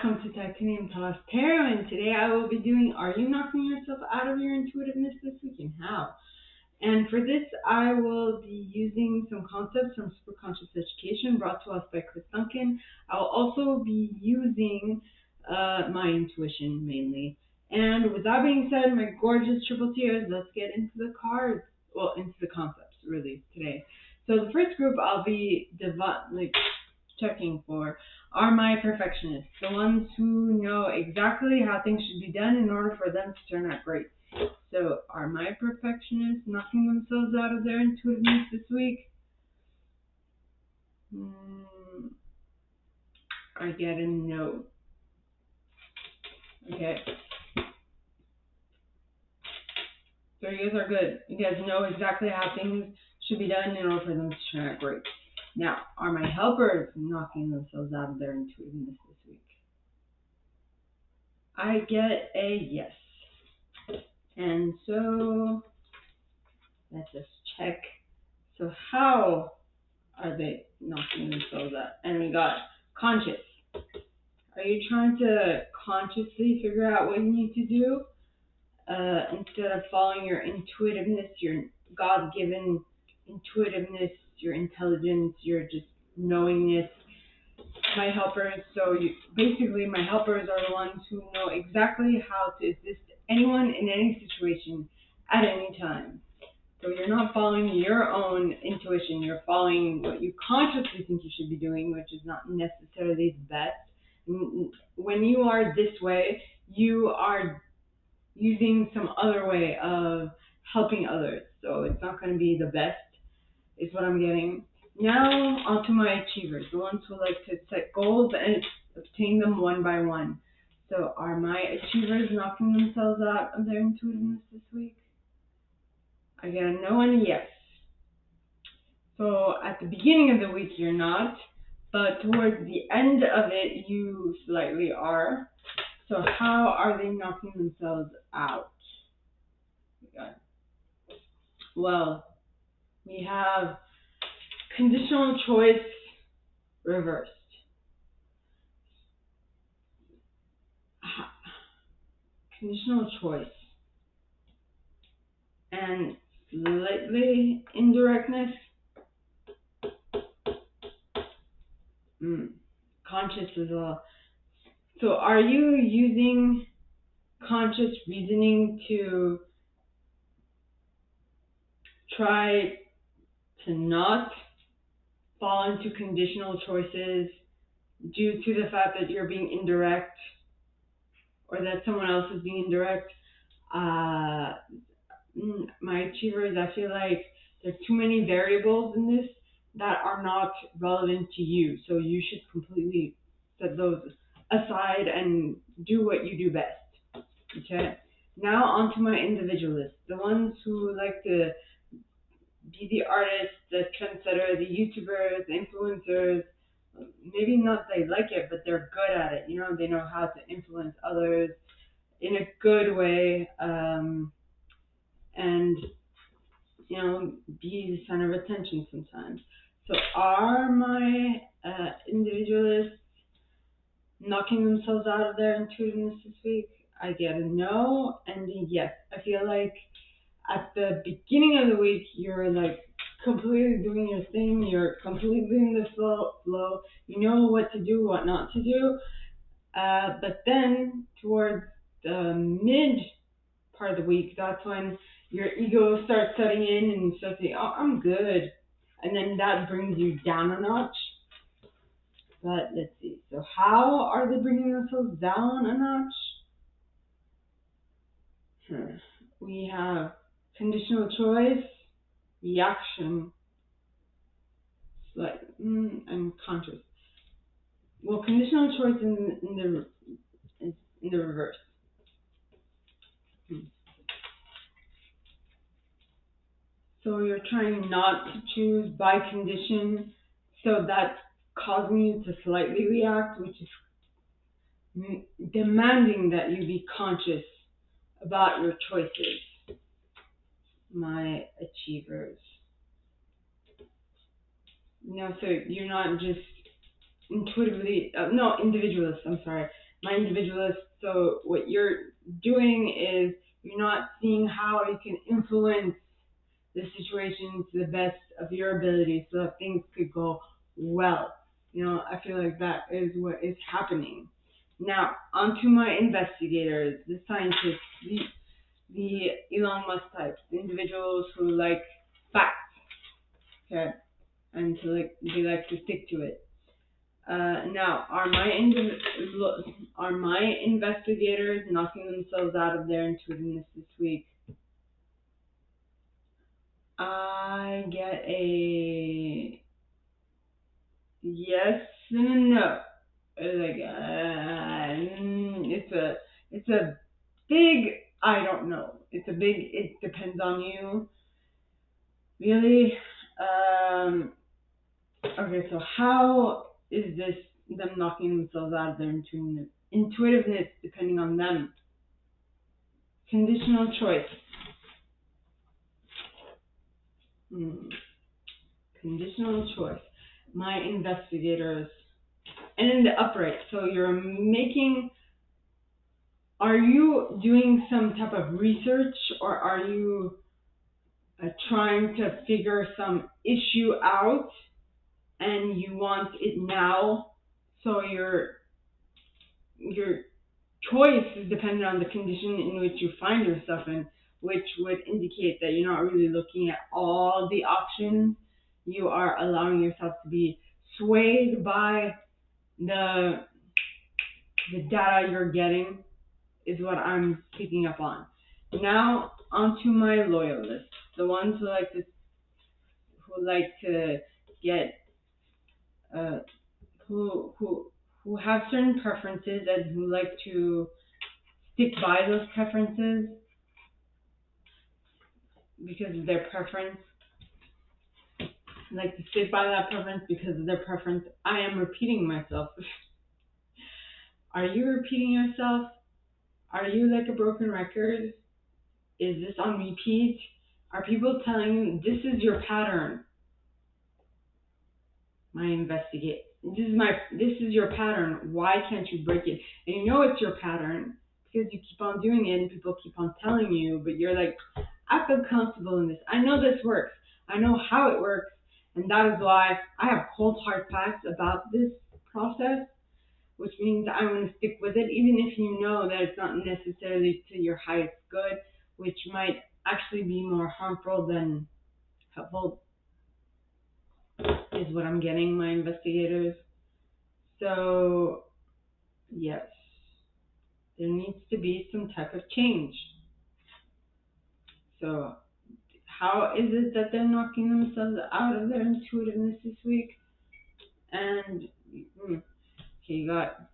welcome to Titanium Talks Tarot, and today I will be doing Are You Knocking Yourself Out of Your Intuitiveness This Week, and how? And for this, I will be using some concepts from SuperConscious Education brought to us by Chris Duncan. I will also be using my intuition mainly. And with that being said, my gorgeous triple T's, let's get into the cards. Well, into the concepts, really, today. So the first group I'll be checking for are my perfectionists, the ones who know exactly how things should be done in order for them to turn out great. So are my perfectionists knocking themselves out of their intuitiveness this week? I get a no. Okay. So you guys are good. You guys know exactly how things should be done in order for them to turn out great. Now, are my helpers knocking themselves out of their intuitiveness this week? I get a yes. And so, let's just check. So how are they knocking themselves out? And we got conscious. Are you trying to consciously figure out what you need to do instead of following your intuitiveness, your God-given intuitiveness, your intelligence, your just knowingness? My helpers, basically my helpers are the ones who know exactly how to assist anyone in any situation at any time. So you're not following your own intuition, you're following what you consciously think you should be doing, which is not necessarily the best. When you are this way, you are using some other way of helping others. So it's not going to be the best, is what I'm getting. Now, onto my achievers, the ones who like to set goals and obtain them one by one. So are my achievers knocking themselves out of their intuitiveness this week? I get a no and a yes. So at the beginning of the week, you're not, but towards the end of it, you slightly are. So how are they knocking themselves out? Well, we have conditional choice reversed. Conditional choice and slightly indirectness. Conscious as well. So are you using conscious reasoning to try to not fall into conditional choices due to the fact that you're being indirect or that someone else is being indirect? My achievers, I feel like there's too many variables in this that are not relevant to you. So you should completely set those aside and do what you do best. Okay? Now onto my individualists, the ones who like to be the artists, the trendsetter, the YouTubers, the influencers. Maybe not they like it, but they're good at it. You know, they know how to influence others in a good way, and you know, be the center of attention sometimes. So are my individualists knocking themselves out of their intuitiveness this week? I get a no and a yes. I feel like at the beginning of the week, you're like completely doing your thing. You're completely in the flow. You know what to do, what not to do. But then towards the mid part of the week, that's when your ego starts setting in and you start saying, oh, I'm good. And then that brings you down a notch. But let's see. So how are they bringing themselves down a notch? We have conditional choice, reaction, and conscious. Well, conditional choice in the reverse. So you're trying not to choose by condition, so that's causing you to slightly react, which is demanding that you be conscious about your choices. My achievers. You know, so you're not just individualists, I'm sorry. my individualist. So what you're doing is you're not seeing how you can influence the situation to the best of your ability so that things could go well. I feel like that is what is happening. Now, onto my investigators, the scientists, the Elon Musk types, the individuals who like facts, okay, and they like to stick to it. Now, are my investigators knocking themselves out of their intuitiveness this week? I get a yes and a no. It's a big I don't know. It depends on you, really. Okay, so how is this them knocking themselves out of their intuitiveness depending on them? Conditional choice. Hmm. Conditional choice. My investigators. And in the upright, so are you doing some type of research, or are you trying to figure some issue out and you want it now? So your choice is dependent on the condition in which you find yourself in, which would indicate that you're not really looking at all the options. You are allowing yourself to be swayed by the data you're getting, is what I'm picking up on. Now onto my loyalists, the ones who like to get uh, who have certain preferences and who like to stick by those preferences because of their preference. Like to stick by that preference because of their preference. I am repeating myself. Are you repeating yourself? Are you like a broken record? Is this on repeat? Are people telling you this is your pattern? This is your pattern. Why can't you break it? And you know it's your pattern because you keep on doing it and people keep on telling you, but you're like, I feel comfortable in this. I know this works. I know how it works. And that is why I have cold hard facts about this process, which means I'm going to stick with it, even if you know that it's not necessarily to your highest good, which might actually be more harmful than helpful, is what I'm getting, my investigators. So, yes, there needs to be some type of change. So, how is it that they're knocking themselves out of their intuitiveness this week? And, okay, you got,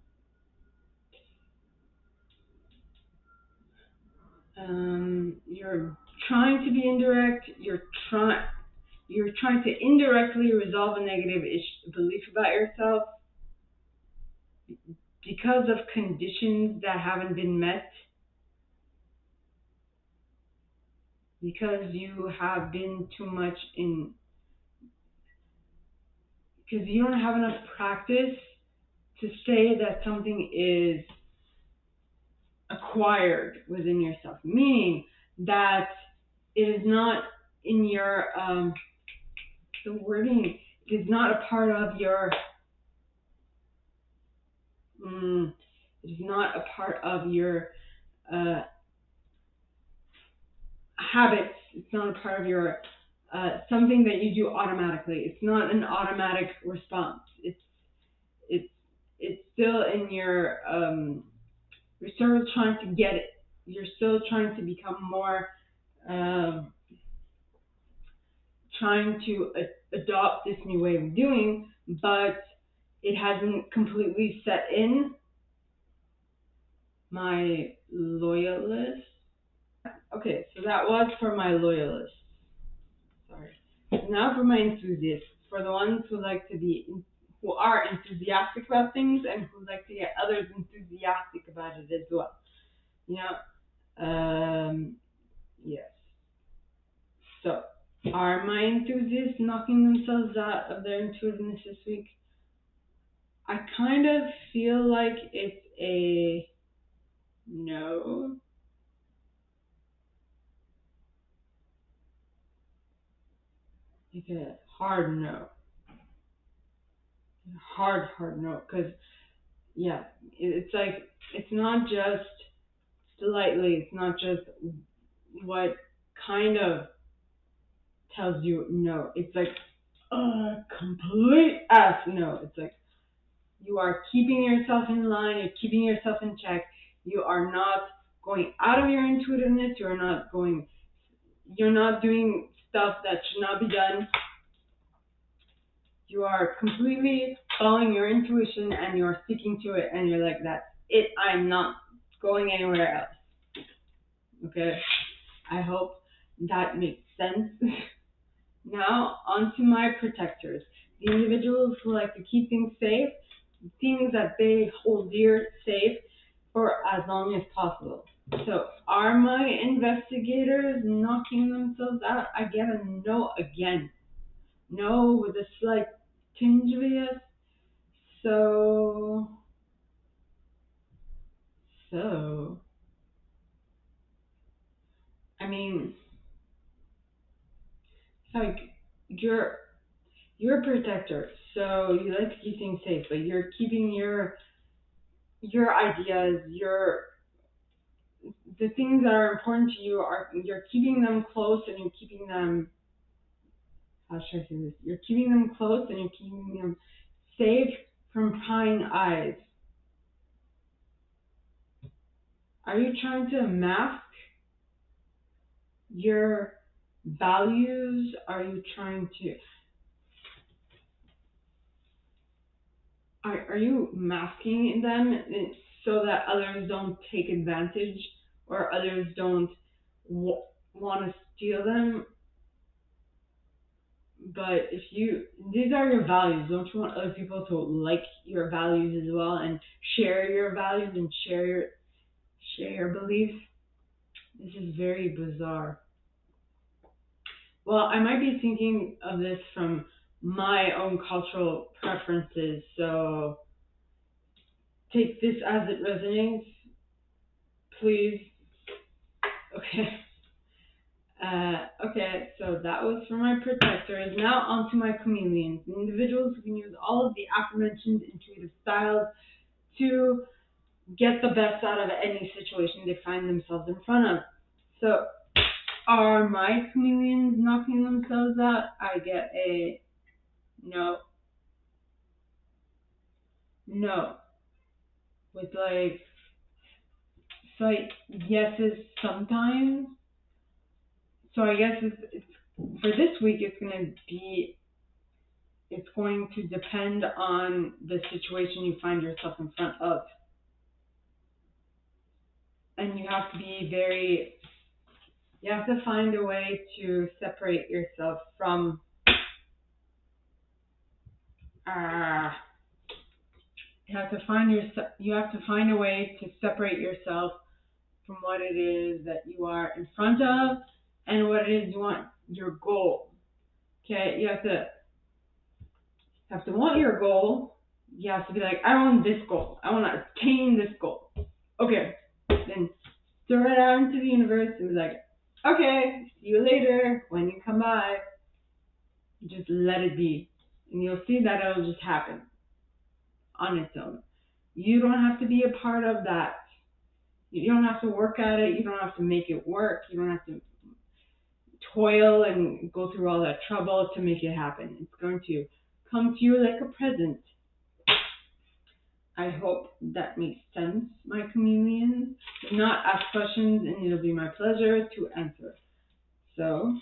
you're trying to be indirect, you're trying to indirectly resolve a negative belief about yourself because of conditions that haven't been met, because you have been too much because you don't have enough practice to say that something is acquired within yourself, meaning that it is not in your, the wording is not a part of your, it is not a part of your habits. It's not a part of your something that you do automatically. It's not an automatic response. It's it's still in your you're still trying to get it. You're still trying to become more trying to adopt this new way of doing, but it hasn't completely set in. My loyalist. Okay, so that was for my loyalists. Sorry. Now for my enthusiasts, for the ones who are enthusiastic about things and who like to get others enthusiastic about it as well. You know, yes. So, are my enthusiasts knocking themselves out of their intuitiveness this week? I kind of feel like it's a no. Like a hard no. Hard no. Because, yeah, it's like, it's not just slightly, it's not just what kind of tells you no. It's like a complete ass no. It's like you are keeping yourself in line, you're keeping yourself in check. You are not going out of your intuitiveness. You're not doing stuff that should not be done. You are completely following your intuition and you're sticking to it, and you're like, that's it. I'm not going anywhere else. Okay? I hope that makes sense. Now, on to my protectors. The individuals who like to keep things safe, things that they hold dear, safe for as long as possible. So, are my investigators knocking themselves out? I get a no again. No with a slight tinge of a yes. So, I mean, it's like you're a protector, so you like to keep things safe, but you're keeping your ideas, the things that are important to you, you're keeping them close, and you're keeping them, how should I say this? You're keeping them close and you're keeping them safe from prying eyes. Are you trying to mask your values? Are you trying to, are you masking them so that others don't take advantage, or others don't want to steal them? But these are your values. Don't you want other people to like your values as well, and share your values, and share your beliefs? This is very bizarre. Well, I might be thinking of this from my own cultural preferences, so take this as it resonates, please. Okay. Okay, so that was for my protectors. Now on to my chameleons, the individuals who can use all of the aforementioned intuitive styles to get the best out of any situation they find themselves in front of. So, are my chameleons knocking themselves out? I get a no. No. With like slight yeses sometimes. So I guess it's for this week. It's going to depend on the situation you find yourself in front of, and you have to find a way to separate yourself from. You have to find a way to separate yourself from what it is that you are in front of, and what it is you want, your goal. Okay, you have to want your goal. You have to be like, I want this goal. I want to attain this goal. Okay, then throw it out into the universe and be like, okay, see you later. When you come by, just let it be, and you'll see that it'll just happen on its own. You don't have to be a part of that. You don't have to work at it. You don't have to make it work. You don't have to toil and go through all that trouble to make it happen. It's going to come to you like a present. I hope that makes sense, my chameleons. If not, ask questions and it'll be my pleasure to answer. So,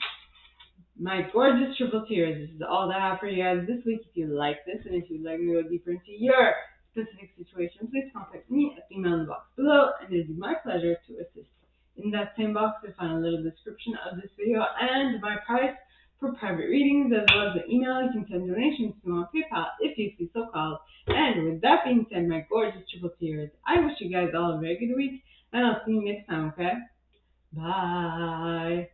my gorgeous triple tears, this is all that I have for you guys this week. If you like this, and if you'd like me to go deeper into your specific situation, please contact me at the email in the box below, and it'll be my pleasure to assist. In that same box, you'll find a little description of this video and my price for private readings, as well as the email you can send donations to on PayPal if you feel so called. And with that being said, my gorgeous triple tears, I wish you guys all a very good week, and I'll see you next time, okay? Bye.